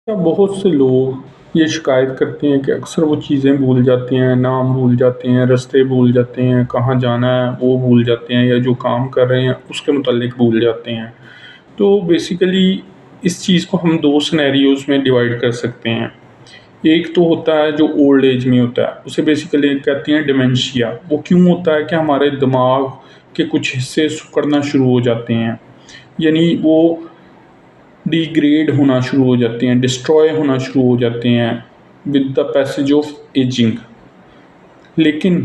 बहुत से लोग ये शिकायत करते हैं कि अक्सर वो चीज़ें भूल जाते हैं, नाम भूल जाते हैं, रास्ते भूल जाते हैं, कहाँ जाना है वो भूल जाते हैं या जो काम कर रहे हैं उसके मुतालिक भूल जाते हैं। तो बेसिकली इस चीज़ को हम 2 सिनेरियोज़ में डिवाइड कर सकते हैं। एक तो होता है जो ओल्ड एज में होता है, उसे बेसिकली कहते हैं डिमेंशिया। वो क्यों होता है कि हमारे दिमाग के कुछ हिस्से सिकुड़ना शुरू हो जाते हैं, यानी वो डिग्रेड होना शुरू हो जाते हैं, डिस्ट्रॉय होना शुरू हो जाते हैं with the passage of ageing. लेकिन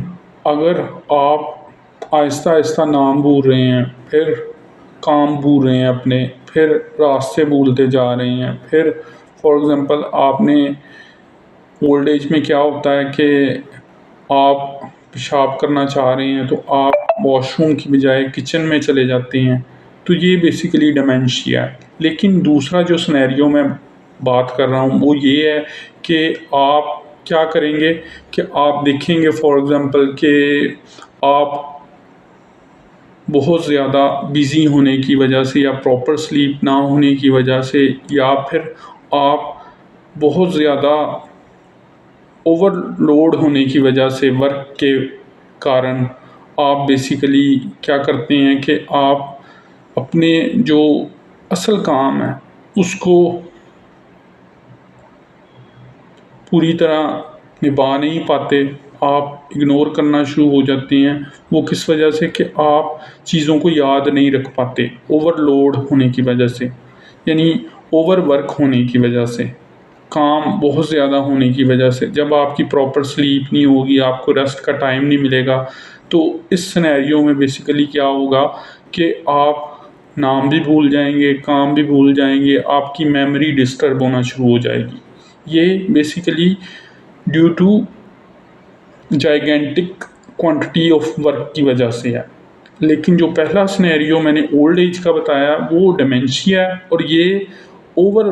अगर आप आहिस्ता आहिस्ता नाम भूल रहे हैं, फिर काम भूल रहे हैं अपने, फिर रास्ते भूलते जा रहे हैं, फिर फॉर एग्ज़ाम्पल आपने ओल्ड एज में क्या होता है कि आप पेशाब करना चाह रहे हैं तो आप वॉशरूम की बजाय किचन में चले जाते हैं, तो ये बेसिकली डिमेंशिया है। लेकिन दूसरा जो सिनेरियो मैं बात कर रहा हूँ वो ये है कि आप क्या करेंगे कि आप देखेंगे फॉर एग्ज़ाम्पल कि आप बहुत ज़्यादा बिज़ी होने की वजह से या प्रॉपर स्लीप ना होने की वजह से या फिर आप बहुत ज़्यादा ओवरलोड होने की वजह से वर्क के कारण आप बेसिकली क्या करते हैं कि आप अपने जो असल काम है उसको पूरी तरह निभा नहीं पाते, आप इग्नोर करना शुरू हो जाते हैं। वो किस वजह से कि आप चीज़ों को याद नहीं रख पाते, ओवरलोड होने की वजह से, यानी ओवरवर्क होने की वजह से, काम बहुत ज़्यादा होने की वजह से। जब आपकी प्रॉपर स्लीप नहीं होगी, आपको रेस्ट का टाइम नहीं मिलेगा, तो इस सिनेरियो में बेसिकली क्या होगा कि आप नाम भी भूल जाएंगे, काम भी भूल जाएंगे, आपकी मेमोरी डिस्टर्ब होना शुरू हो जाएगी। ये basically due to gigantic quantity of work की वजह से है। लेकिन जो पहला सिनेरियो मैंने ओल्ड एज का बताया वो डिमेंशिया है और ये ओवर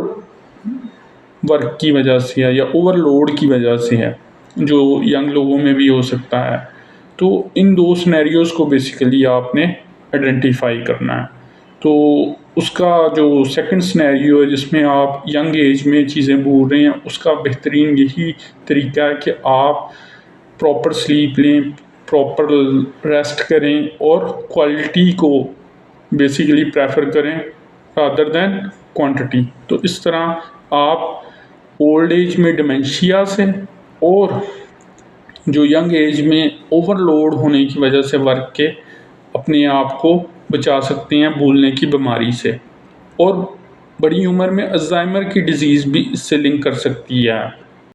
वर्क की वजह से है या ओवरलोड की वजह से है, जो यंग लोगों में भी हो सकता है। तो इन 2 सिनेरियोज़ को बेसिकली आपने आइडेंटिफाई करना है। तो उसका जो सेकंड सिनेरियो है जिसमें आप यंग एज में चीज़ें भूल रहे हैं, उसका बेहतरीन यही तरीका है कि आप प्रॉपर स्लीप लें, प्रॉपर रेस्ट करें और क्वालिटी को बेसिकली प्रेफर करें रादर दैन क्वांटिटी। तो इस तरह आप ओल्ड एज में डिमेंशिया से और जो यंग एज में ओवरलोड होने की वजह से वर्क के अपने आप को बचा सकते हैं भूलने की बीमारी से। और बड़ी उम्र में अल्ज़ाइमर की डिज़ीज़ भी इससे लिंक कर सकती है।